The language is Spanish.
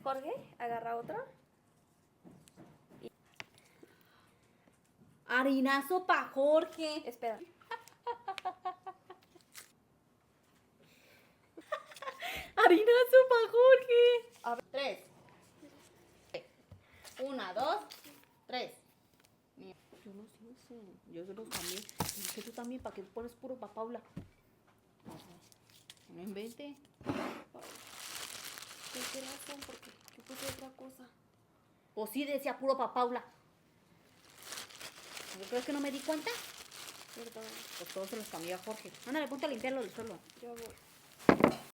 Jorge, agarra otra. Harinazo pa' Jorge. Espera. Harinazo pa' Jorge. A ver. 3. 1, 2, 3. Yo no sé eso. Yo se los cambié. Es que tú también, ¿para qué pones puro pa' Paula? No invente. ¿Qué razón? Porque yo puse otra cosa. O sí decía puro pa' Paula. ¿Yo crees que no me di cuenta? Perdón, Pues todos se los cambié a Jorge. Ándale, ponte a limpiarlo del suelo. yo voy.